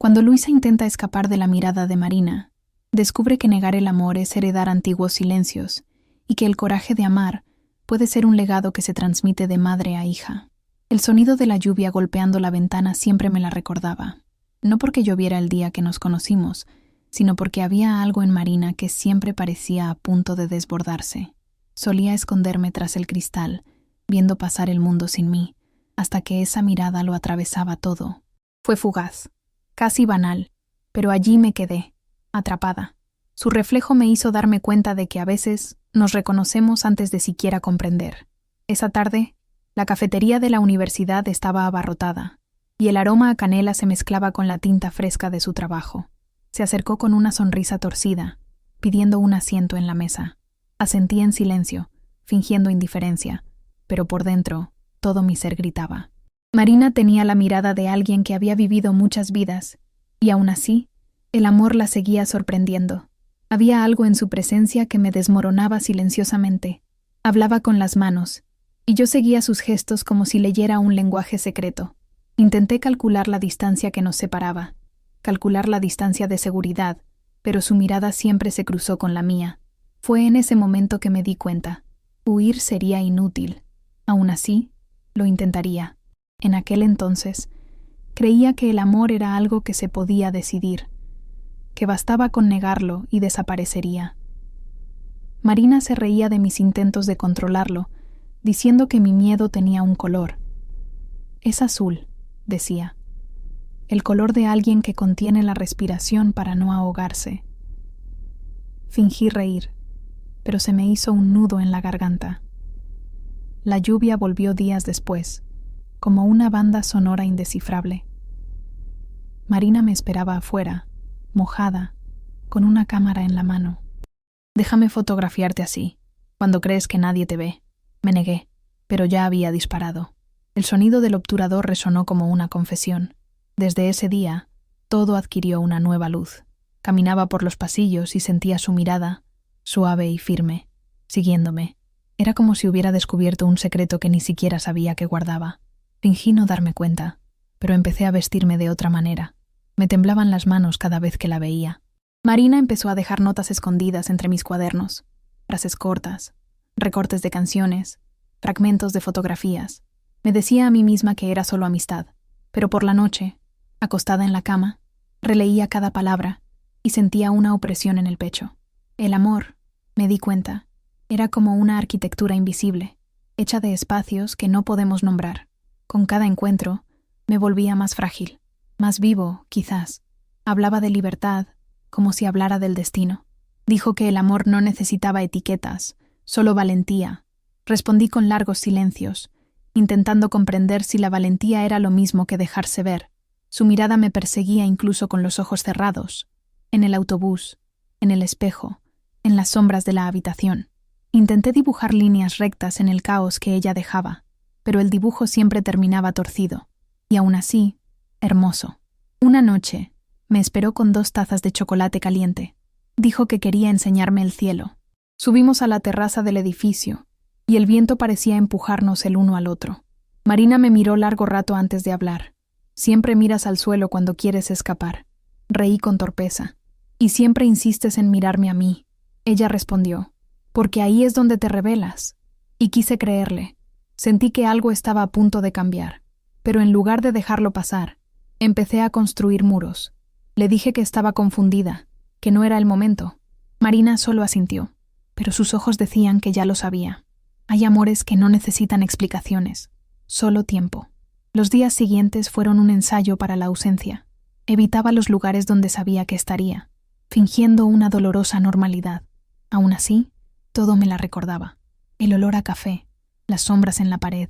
Cuando Luisa intenta escapar de la mirada de Marina, descubre que negar el amor es heredar antiguos silencios y que el coraje de amar puede ser un legado que se transmite de madre a hija. El sonido de la lluvia golpeando la ventana siempre me la recordaba, no porque lloviera el día que nos conocimos, sino porque había algo en Marina que siempre parecía a punto de desbordarse. Solía esconderme tras el cristal, viendo pasar el mundo sin mí, hasta que esa mirada lo atravesaba todo. Fue fugaz, casi banal, pero allí me quedé, atrapada. Su reflejo me hizo darme cuenta de que a veces nos reconocemos antes de siquiera comprender. Esa tarde, la cafetería de la universidad estaba abarrotada, y el aroma a canela se mezclaba con la tinta fresca de su trabajo. Se acercó con una sonrisa torcida, pidiendo un asiento en la mesa. Asentí en silencio, fingiendo indiferencia, pero por dentro, todo mi ser gritaba. Marina tenía la mirada de alguien que había vivido muchas vidas, y aún así, el amor la seguía sorprendiendo. Había algo en su presencia que me desmoronaba silenciosamente. Hablaba con las manos, y yo seguía sus gestos como si leyera un lenguaje secreto. Intenté calcular la distancia que nos separaba, calcular la distancia de seguridad, pero su mirada siempre se cruzó con la mía. Fue en ese momento que me di cuenta. Huir sería inútil. Aún así, lo intentaría. En aquel entonces, creía que el amor era algo que se podía decidir, que bastaba con negarlo y desaparecería. Marina se reía de mis intentos de controlarlo, diciendo que mi miedo tenía un color. Es azul, decía. El color de alguien que contiene la respiración para no ahogarse. Fingí reír, pero se me hizo un nudo en la garganta. La lluvia volvió días después, como una banda sonora indescifrable. Marina me esperaba afuera, mojada, con una cámara en la mano. «Déjame fotografiarte así, cuando crees que nadie te ve». Me negué, pero ya había disparado. El sonido del obturador resonó como una confesión. Desde ese día, todo adquirió una nueva luz. Caminaba por los pasillos y sentía su mirada, suave y firme, siguiéndome. Era como si hubiera descubierto un secreto que ni siquiera sabía que guardaba. Fingí no darme cuenta, pero empecé a vestirme de otra manera. Me temblaban las manos cada vez que la veía. Marina empezó a dejar notas escondidas entre mis cuadernos, frases cortas, recortes de canciones, fragmentos de fotografías. Me decía a mí misma que era solo amistad, pero por la noche, acostada en la cama, releía cada palabra y sentía una opresión en el pecho. El amor, me di cuenta, era como una arquitectura invisible, hecha de espacios que no podemos nombrar. Con cada encuentro, me volvía más frágil, más vivo, quizás. Hablaba de libertad, como si hablara del destino. Dijo que el amor no necesitaba etiquetas, solo valentía. Respondí con largos silencios, intentando comprender si la valentía era lo mismo que dejarse ver. Su mirada me perseguía incluso con los ojos cerrados, en el autobús, en el espejo, en las sombras de la habitación. Intenté dibujar líneas rectas en el caos que ella dejaba, pero el dibujo siempre terminaba torcido, y aún así, hermoso. Una noche, me esperó con 2 tazas de chocolate caliente. Dijo que quería enseñarme el cielo. Subimos a la terraza del edificio, y el viento parecía empujarnos el uno al otro. Marina me miró largo rato antes de hablar. Siempre miras al suelo cuando quieres escapar. Reí con torpeza. Y siempre insistes en mirarme a mí. Ella respondió, porque ahí es donde te revelas. Y quise creerle. Sentí que algo estaba a punto de cambiar. Pero en lugar de dejarlo pasar, empecé a construir muros. Le dije que estaba confundida, que no era el momento. Marina solo asintió, pero sus ojos decían que ya lo sabía. Hay amores que no necesitan explicaciones, solo tiempo. Los días siguientes fueron un ensayo para la ausencia. Evitaba los lugares donde sabía que estaría, fingiendo una dolorosa normalidad. Aún así, todo me la recordaba. El olor a café, las sombras en la pared,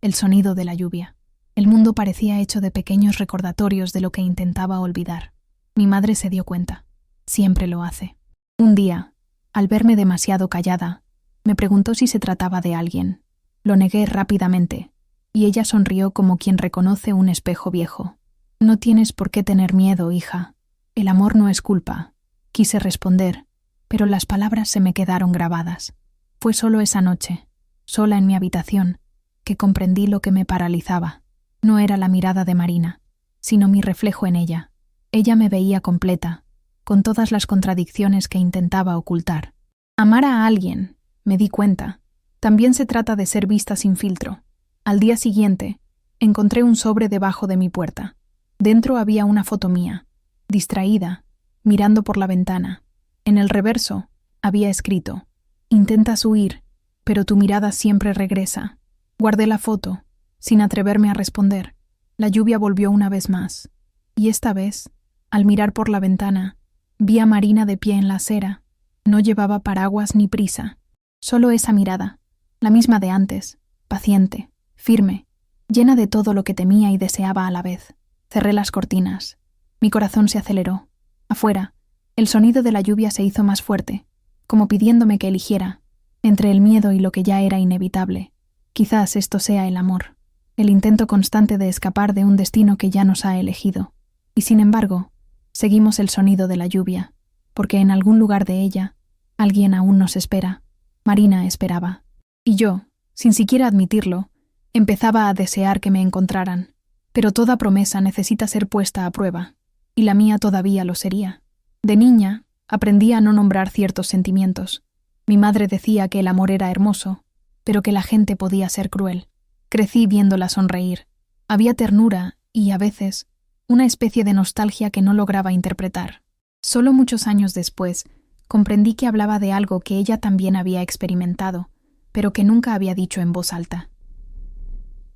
el sonido de la lluvia. El mundo parecía hecho de pequeños recordatorios de lo que intentaba olvidar. Mi madre se dio cuenta. Siempre lo hace. Un día, al verme demasiado callada, me preguntó si se trataba de alguien. Lo negué rápidamente, y ella sonrió como quien reconoce un espejo viejo. No tienes por qué tener miedo, hija. El amor no es culpa. Quise responder, pero las palabras se me quedaron grabadas. Fue solo esa noche, sola en mi habitación, que comprendí lo que me paralizaba. No era la mirada de Marina, sino mi reflejo en ella. Ella me veía completa, con todas las contradicciones que intentaba ocultar. Amar a alguien, me di cuenta, también se trata de ser vista sin filtro. Al día siguiente, encontré un sobre debajo de mi puerta. Dentro había una foto mía, distraída, mirando por la ventana. En el reverso había escrito: «Intentas huir, pero tu mirada siempre regresa». Guardé la foto, sin atreverme a responder. La lluvia volvió una vez más, y esta vez, al mirar por la ventana, vi a Marina de pie en la acera. No llevaba paraguas ni prisa, solo esa mirada, la misma de antes, paciente, firme, llena de todo lo que temía y deseaba a la vez. Cerré las cortinas. Mi corazón se aceleró. Afuera, el sonido de la lluvia se hizo más fuerte, como pidiéndome que eligiera, entre el miedo y lo que ya era inevitable. Quizás esto sea el amor, el intento constante de escapar de un destino que ya nos ha elegido. Y sin embargo, seguimos el sonido de la lluvia, porque en algún lugar de ella, alguien aún nos espera. Marina esperaba. Y yo, sin siquiera admitirlo, empezaba a desear que me encontraran. Pero toda promesa necesita ser puesta a prueba, y la mía todavía lo sería. De niña, aprendí a no nombrar ciertos sentimientos. Mi madre decía que el amor era hermoso, pero que la gente podía ser cruel. Crecí viéndola sonreír. Había ternura y, a veces, una especie de nostalgia que no lograba interpretar. Solo muchos años después, comprendí que hablaba de algo que ella también había experimentado, pero que nunca había dicho en voz alta.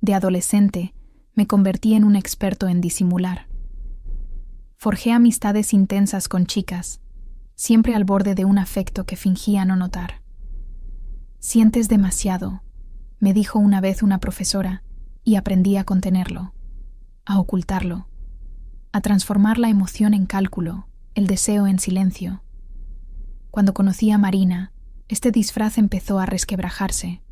De adolescente, me convertí en un experto en disimular. Forjé amistades intensas con chicas, siempre al borde de un afecto que fingía no notar. «Sientes demasiado», me dijo una vez una profesora, y aprendí a contenerlo, a ocultarlo, a transformar la emoción en cálculo, el deseo en silencio. Cuando conocí a Marina, este disfraz empezó a resquebrajarse.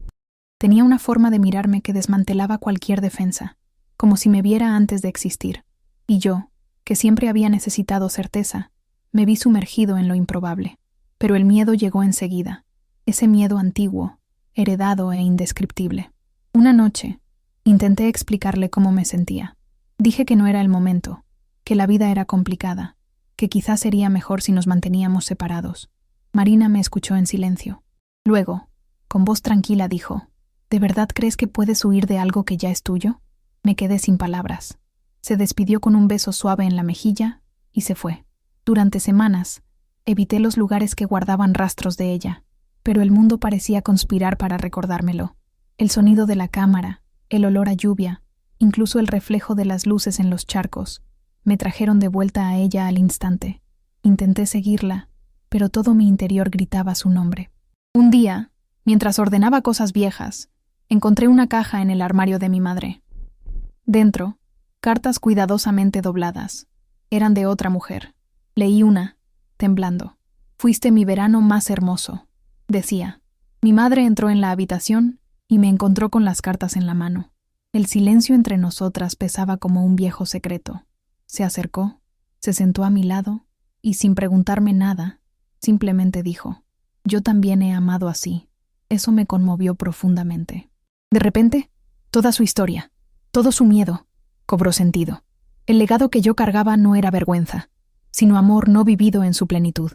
Tenía una forma de mirarme que desmantelaba cualquier defensa, como si me viera antes de existir. Y yo, que siempre había necesitado certeza, me vi sumergido en lo improbable. Pero el miedo llegó enseguida, ese miedo antiguo, heredado e indescriptible. Una noche, intenté explicarle cómo me sentía. Dije que no era el momento, que la vida era complicada, que quizás sería mejor si nos manteníamos separados. Marina me escuchó en silencio. Luego, con voz tranquila dijo: «¿De verdad crees que puedes huir de algo que ya es tuyo?». Me quedé sin palabras. Se despidió con un beso suave en la mejilla y se fue. Durante semanas, evité los lugares que guardaban rastros de ella, pero el mundo parecía conspirar para recordármelo. El sonido de la cámara, el olor a lluvia, incluso el reflejo de las luces en los charcos, me trajeron de vuelta a ella al instante. Intenté seguirla, pero todo mi interior gritaba su nombre. Un día, mientras ordenaba cosas viejas, encontré una caja en el armario de mi madre. Dentro, cartas cuidadosamente dobladas. Eran de otra mujer. Leí una, temblando. «Fuiste mi verano más hermoso», decía. Mi madre entró en la habitación y me encontró con las cartas en la mano. El silencio entre nosotras pesaba como un viejo secreto. Se acercó, se sentó a mi lado y, sin preguntarme nada, simplemente dijo: «Yo también he amado así». Eso me conmovió profundamente. De repente, toda su historia, todo su miedo, cobró sentido. El legado que yo cargaba no era vergüenza, sino amor no vivido en su plenitud.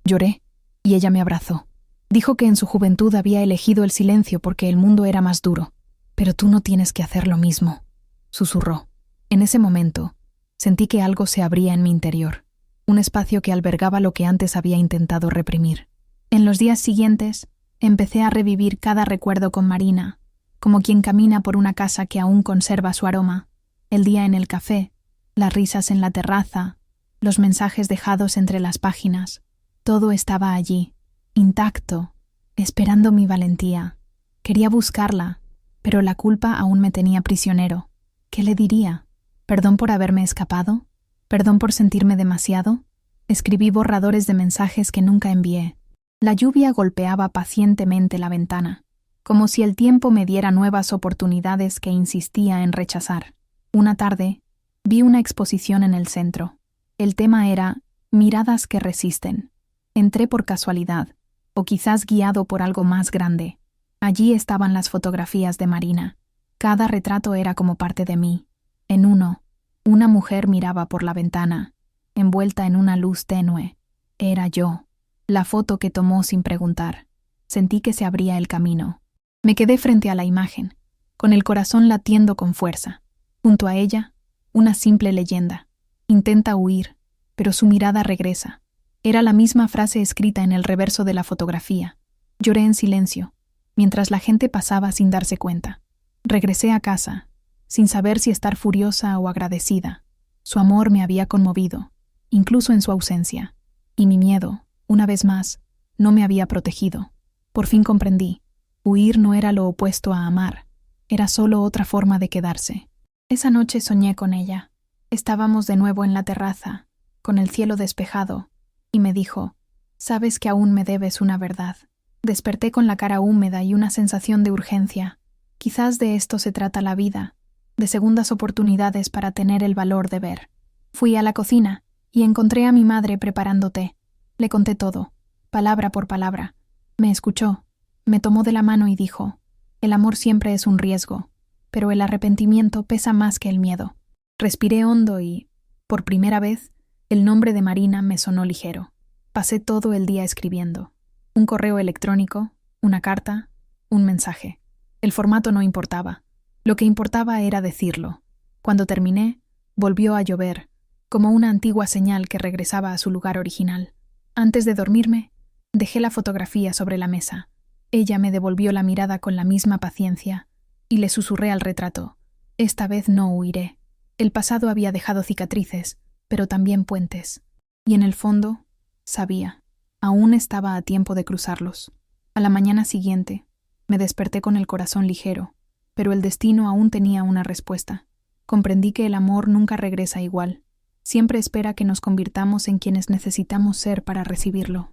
Lloré, y ella me abrazó. Dijo que en su juventud había elegido el silencio porque el mundo era más duro. «Pero tú no tienes que hacer lo mismo», susurró. En ese momento, sentí que algo se abría en mi interior, un espacio que albergaba lo que antes había intentado reprimir. En los días siguientes, empecé a revivir cada recuerdo con Marina, como quien camina por una casa que aún conserva su aroma, el día en el café, las risas en la terraza, los mensajes dejados entre las páginas. Todo estaba allí, intacto, esperando mi valentía. Quería buscarla, pero la culpa aún me tenía prisionero. ¿Qué le diría? ¿Perdón por haberme escapado? ¿Perdón por sentirme demasiado? Escribí borradores de mensajes que nunca envié. La lluvia golpeaba pacientemente la ventana, como si el tiempo me diera nuevas oportunidades que insistía en rechazar. Una tarde, vi una exposición en el centro. El tema era «Miradas que resisten». Entré por casualidad, o quizás guiado por algo más grande. Allí estaban las fotografías de Marina. Cada retrato era como parte de mí. En uno, una mujer miraba por la ventana. envuelta en una luz tenue. Era yo. La foto que tomó sin preguntar. Sentí que se abría el camino. Me quedé frente a la imagen, con el corazón latiendo con fuerza. Junto a ella, una simple leyenda. Intenta huir, pero su mirada regresa. Era la misma frase escrita en el reverso de la fotografía. Lloré en silencio, mientras la gente pasaba sin darse cuenta. Regresé a casa, sin saber si estar furiosa o agradecida. Su amor me había conmovido, incluso en su ausencia. Y mi miedo, una vez más, no me había protegido. Por fin comprendí. Huir no era lo opuesto a amar. Era solo otra forma de quedarse. Esa noche soñé con ella. Estábamos de nuevo en la terraza, con el cielo despejado, y me dijo, «Sabes que aún me debes una verdad». Desperté con la cara húmeda y una sensación de urgencia. Quizás de esto se trata la vida, de segundas oportunidades para tener el valor de ver. Fui a la cocina y encontré a mi madre preparando té. Le conté todo, palabra por palabra. Me escuchó, me tomó de la mano y dijo, «El amor siempre es un riesgo, pero el arrepentimiento pesa más que el miedo». Respiré hondo y, por primera vez, el nombre de Marina me sonó ligero. Pasé todo el día escribiendo. Un correo electrónico, una carta, un mensaje. El formato no importaba. Lo que importaba era decirlo. Cuando terminé, volvió a llover, como una antigua señal que regresaba a su lugar original. Antes de dormirme, dejé la fotografía sobre la mesa. Ella me devolvió la mirada con la misma paciencia y le susurré al retrato, «Esta vez no huiré». El pasado había dejado cicatrices, pero también puentes. Y en el fondo, sabía, aún estaba a tiempo de cruzarlos. A la mañana siguiente, me desperté con el corazón ligero, pero el destino aún tenía una respuesta. Comprendí que el amor nunca regresa igual. Siempre espera que nos convirtamos en quienes necesitamos ser para recibirlo.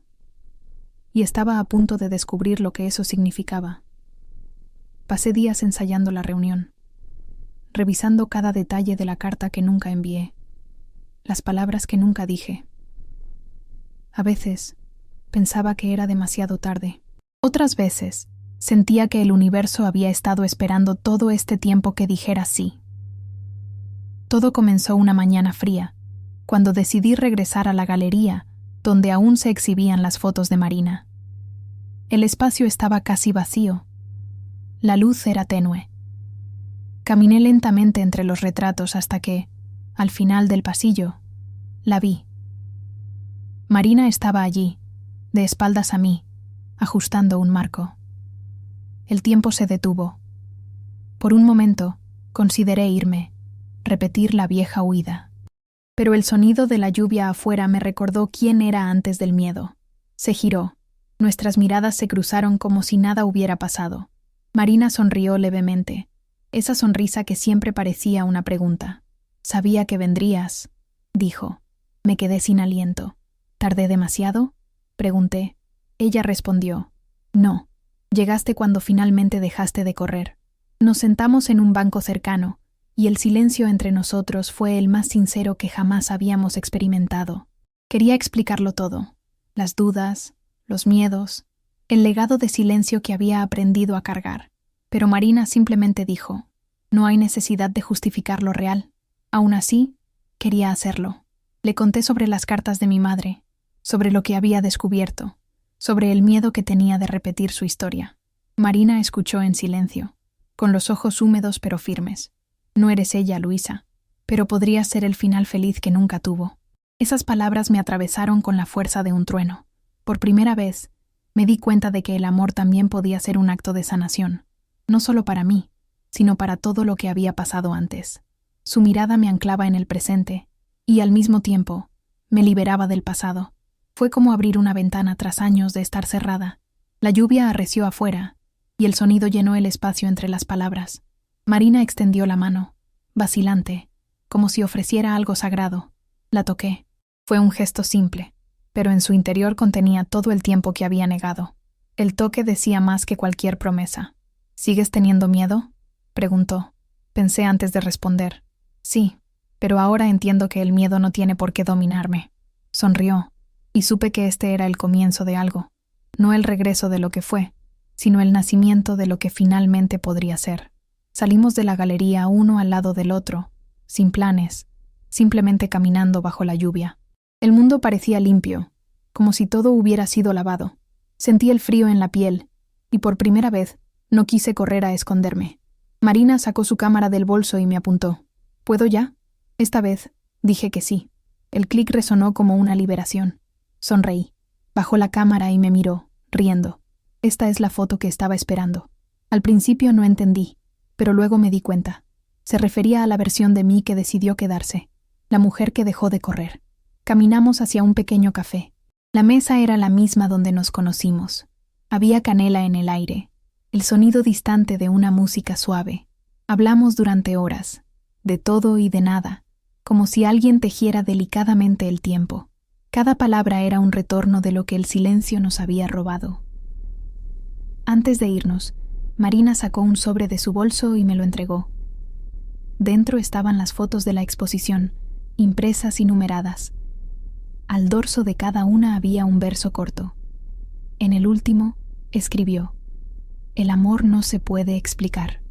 Y estaba a punto de descubrir lo que eso significaba. Pasé días ensayando la reunión, revisando cada detalle de la carta que nunca envié, las palabras que nunca dije. A veces, pensaba que era demasiado tarde. Otras veces, sentía que el universo había estado esperando todo este tiempo que dijera sí. Todo comenzó una mañana fría, cuando decidí regresar a la galería, donde aún se exhibían las fotos de Marina. El espacio estaba casi vacío. La luz era tenue. Caminé lentamente entre los retratos hasta que, al final del pasillo, la vi. Marina estaba allí, de espaldas a mí, ajustando un marco. El tiempo se detuvo. Por un momento, consideré irme, repetir la vieja huida. Pero el sonido de la lluvia afuera me recordó quién era antes del miedo. Se giró. Nuestras miradas se cruzaron como si nada hubiera pasado. Marina sonrió levemente. Esa sonrisa que siempre parecía una pregunta. «Sabía que vendrías», dijo. Me quedé sin aliento. «¿Tardé demasiado?», pregunté. Ella respondió. «No, llegaste cuando finalmente dejaste de correr». Nos sentamos en un banco cercano, y el silencio entre nosotros fue el más sincero que jamás habíamos experimentado. Quería explicarlo todo, las dudas, los miedos, el legado de silencio que había aprendido a cargar. Pero Marina simplemente dijo, «No hay necesidad de justificar lo real». Aún así, quería hacerlo. Le conté sobre las cartas de mi madre, sobre lo que había descubierto, sobre el miedo que tenía de repetir su historia. Marina escuchó en silencio, con los ojos húmedos pero firmes. «No eres ella, Luisa, pero podría ser el final feliz que nunca tuvo». Esas palabras me atravesaron con la fuerza de un trueno. Por primera vez, me di cuenta de que el amor también podía ser un acto de sanación, no solo para mí, sino para todo lo que había pasado antes. Su mirada me anclaba en el presente, y al mismo tiempo, me liberaba del pasado. Fue como abrir una ventana tras años de estar cerrada. La lluvia arreció afuera, y el sonido llenó el espacio entre las palabras. Marina extendió la mano, vacilante, como si ofreciera algo sagrado. La toqué. Fue un gesto simple, pero en su interior contenía todo el tiempo que había negado. El toque decía más que cualquier promesa. «¿Sigues teniendo miedo?», preguntó. Pensé antes de responder. «Sí, pero ahora entiendo que el miedo no tiene por qué dominarme». Sonrió, y supe que este era el comienzo de algo. No el regreso de lo que fue, sino el nacimiento de lo que finalmente podría ser. Salimos de la galería uno al lado del otro, sin planes, simplemente caminando bajo la lluvia. El mundo parecía limpio, como si todo hubiera sido lavado. Sentí el frío en la piel, y por primera vez no quise correr a esconderme. Marina sacó su cámara del bolso y me apuntó. ¿Puedo ya? Esta vez dije que sí. El clic resonó como una liberación. Sonreí. Bajó la cámara y me miró, riendo. Esta es la foto que estaba esperando. Al principio no entendí, pero luego me di cuenta. Se refería a la versión de mí que decidió quedarse, la mujer que dejó de correr. Caminamos hacia un pequeño café. La mesa era la misma donde nos conocimos. Había canela en el aire, el sonido distante de una música suave. Hablamos durante horas, de todo y de nada, como si alguien tejiera delicadamente el tiempo. Cada palabra era un retorno de lo que el silencio nos había robado. Antes de irnos, Marina sacó un sobre de su bolso y me lo entregó. Dentro estaban las fotos de la exposición, impresas y numeradas. Al dorso de cada una había un verso corto. En el último, escribió: «El amor no se puede explicar.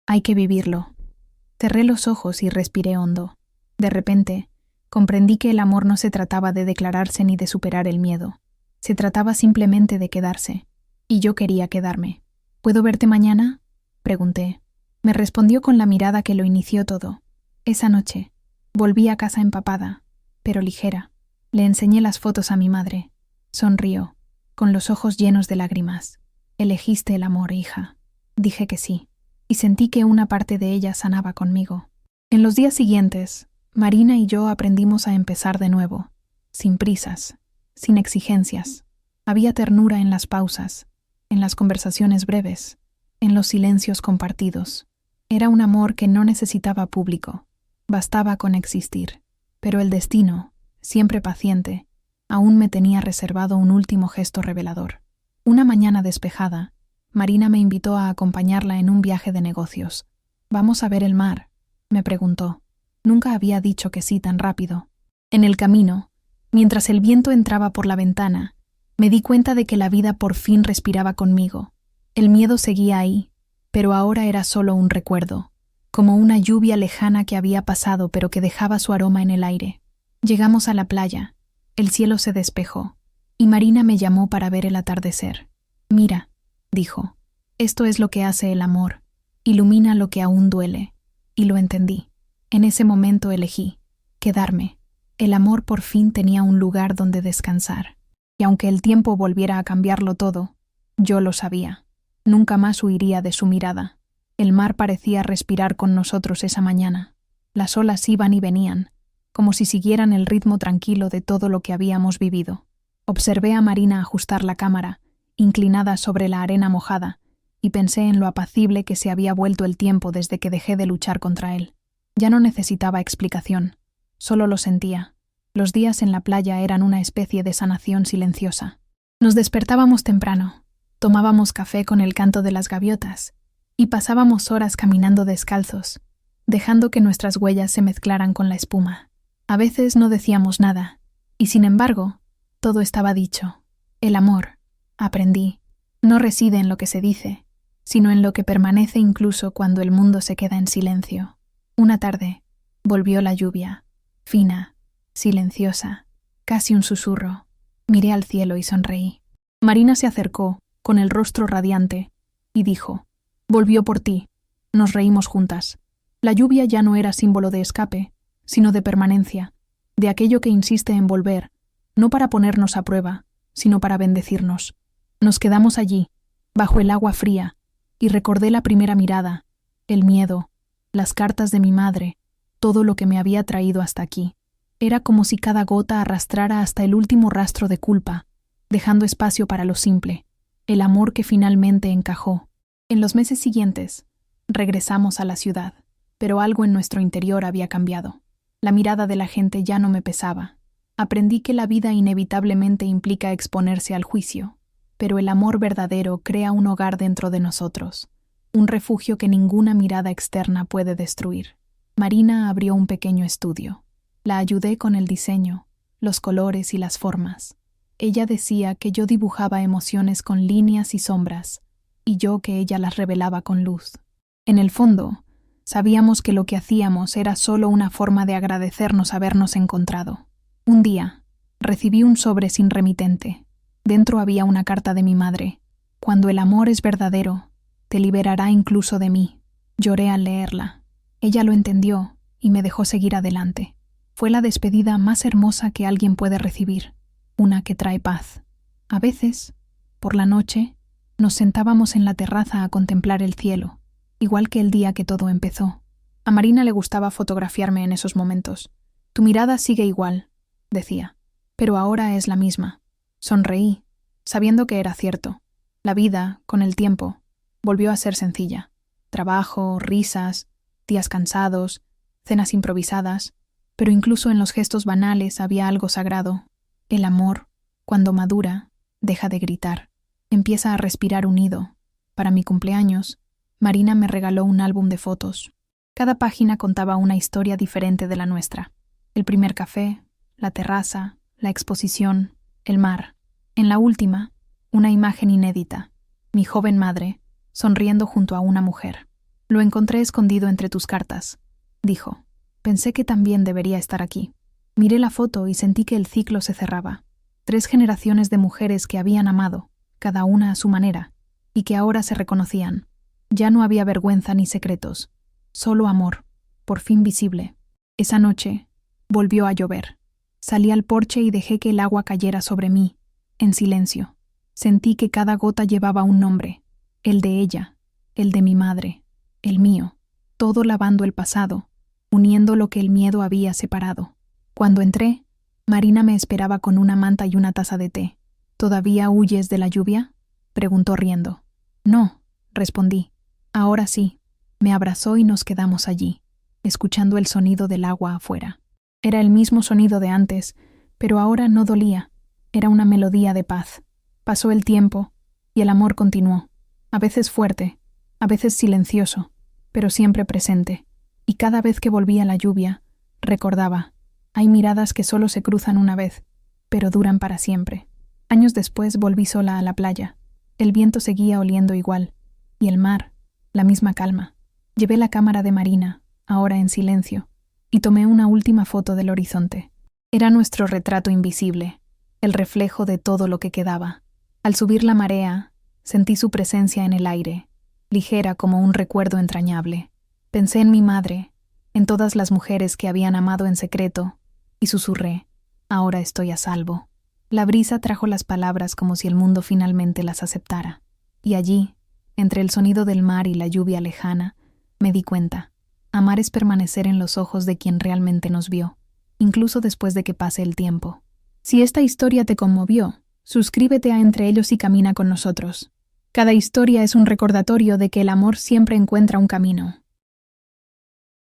Hay que vivirlo». Cerré los ojos y respiré hondo. De repente, comprendí que el amor no se trataba de declararse ni de superar el miedo. Se trataba simplemente de quedarse. Y yo quería quedarme. «¿Puedo verte mañana?», pregunté. Me respondió con la mirada que lo inició todo. Esa noche, volví a casa empapada, pero ligera. Le enseñé las fotos a mi madre. Sonrió, con los ojos llenos de lágrimas. «Elegiste el amor, hija». Dije que sí, y sentí que una parte de ella sanaba conmigo. En los días siguientes, Marina y yo aprendimos a empezar de nuevo, sin prisas, sin exigencias. Había ternura en las pausas, en las conversaciones breves, en los silencios compartidos. Era un amor que no necesitaba público, bastaba con existir. Pero el destino, siempre paciente, aún me tenía reservado un último gesto revelador. Una mañana despejada, Marina me invitó a acompañarla en un viaje de negocios. «¿Vamos a ver el mar?», me preguntó. Nunca había dicho que sí tan rápido. En el camino, mientras el viento entraba por la ventana, me di cuenta de que la vida por fin respiraba conmigo. El miedo seguía ahí, pero ahora era solo un recuerdo, como una lluvia lejana que había pasado pero que dejaba su aroma en el aire. Llegamos a la playa, el cielo se despejó, y Marina me llamó para ver el atardecer. «Mira», dijo, «esto es lo que hace el amor, ilumina lo que aún duele». Y lo entendí. En ese momento elegí quedarme. El amor por fin tenía un lugar donde descansar. Y aunque el tiempo volviera a cambiarlo todo, yo lo sabía. Nunca más huiría de su mirada. El mar parecía respirar con nosotros esa mañana. Las olas iban y venían, como si siguieran el ritmo tranquilo de todo lo que habíamos vivido. Observé a Marina ajustar la cámara, inclinada sobre la arena mojada, y pensé en lo apacible que se había vuelto el tiempo desde que dejé de luchar contra él. Ya no necesitaba explicación, solo lo sentía. Los días en la playa eran una especie de sanación silenciosa. Nos despertábamos temprano, tomábamos café con el canto de las gaviotas, y pasábamos horas caminando descalzos, dejando que nuestras huellas se mezclaran con la espuma. A veces no decíamos nada, y sin embargo, todo estaba dicho. El amor, aprendí, no reside en lo que se dice, sino en lo que permanece incluso cuando el mundo se queda en silencio. Una tarde, volvió la lluvia, fina, silenciosa, casi un susurro. Miré al cielo y sonreí. Marina se acercó, con el rostro radiante, y dijo: «Volvió por ti». Nos reímos juntas. La lluvia ya no era símbolo de escape, sino de permanencia, de aquello que insiste en volver, no para ponernos a prueba, sino para bendecirnos. Nos quedamos allí, bajo el agua fría, y recordé la primera mirada, el miedo, las cartas de mi madre, todo lo que me había traído hasta aquí. Era como si cada gota arrastrara hasta el último rastro de culpa, dejando espacio para lo simple, el amor que finalmente encajó. En los meses siguientes, regresamos a la ciudad, pero algo en nuestro interior había cambiado. La mirada de la gente ya no me pesaba. Aprendí que la vida inevitablemente implica exponerse al juicio, pero el amor verdadero crea un hogar dentro de nosotros, un refugio que ninguna mirada externa puede destruir. Marina abrió un pequeño estudio. La ayudé con el diseño, los colores y las formas. Ella decía que yo dibujaba emociones con líneas y sombras, y yo que ella las revelaba con luz. En el fondo, sabíamos que lo que hacíamos era solo una forma de agradecernos habernos encontrado. Un día, Recibí un sobre sin remitente. Dentro había una carta de mi madre. Cuando el amor es verdadero, te liberará incluso de mí. Lloré al leerla. Ella lo entendió y me dejó seguir adelante. Fue la despedida más hermosa que alguien puede recibir, una que trae paz. A veces, por la noche, nos sentábamos en la terraza a contemplar el cielo, igual que el día que todo empezó. A Marina le gustaba fotografiarme en esos momentos. Tu mirada sigue igual, decía, pero ahora es la misma. Sonreí, sabiendo que era cierto. La vida, con el tiempo, volvió a ser sencilla. Trabajo, risas, días cansados, cenas improvisadas, pero incluso en los gestos banales había algo sagrado. El amor, cuando madura, deja de gritar. Empieza a respirar unido. Para mi cumpleaños, Marina me regaló un álbum de fotos. Cada página contaba una historia diferente de la nuestra. El primer café, la terraza, la exposición, el mar. En la última, una imagen inédita. Mi joven madre, sonriendo junto a una mujer. Lo encontré escondido entre tus cartas, dijo. Pensé que también debería estar aquí. Miré la foto y sentí que el ciclo se cerraba. 3 generaciones de mujeres que habían amado, cada una a su manera, y que ahora se reconocían. Ya no había vergüenza ni secretos, solo amor, por fin visible. Esa noche, volvió a llover. Salí al porche y dejé que el agua cayera sobre mí, en silencio. Sentí que cada gota llevaba un nombre, el de ella, el de mi madre, el mío, todo lavando el pasado, uniendo lo que el miedo había separado. Cuando entré, Marina me esperaba con una manta y una taza de té. ¿Todavía huyes de la lluvia?, preguntó riendo. No, respondí. Ahora sí. Me abrazó y nos quedamos allí, escuchando el sonido del agua afuera. Era el mismo sonido de antes, pero ahora no dolía. Era una melodía de paz. Pasó el tiempo, y el amor continuó. A veces fuerte, a veces silencioso, pero siempre presente. Y cada vez que volvía la lluvia, recordaba, hay miradas que solo se cruzan una vez, pero duran para siempre. Años después volví sola a la playa. El viento seguía oliendo igual, y el mar, la misma calma. Llevé la cámara de Marina, ahora en silencio, y tomé una última foto del horizonte. Era nuestro retrato invisible, el reflejo de todo lo que quedaba. Al subir la marea, sentí su presencia en el aire, ligera como un recuerdo entrañable. Pensé en mi madre, en todas las mujeres que habían amado en secreto, y susurré, ahora estoy a salvo. La brisa trajo las palabras como si el mundo finalmente las aceptara. Y allí, entre el sonido del mar y la lluvia lejana, me di cuenta. Amar es permanecer en los ojos de quien realmente nos vio, incluso después de que pase el tiempo. Si esta historia te conmovió, suscríbete a Entre Ellos y camina con nosotros. Cada historia es un recordatorio de que el amor siempre encuentra un camino.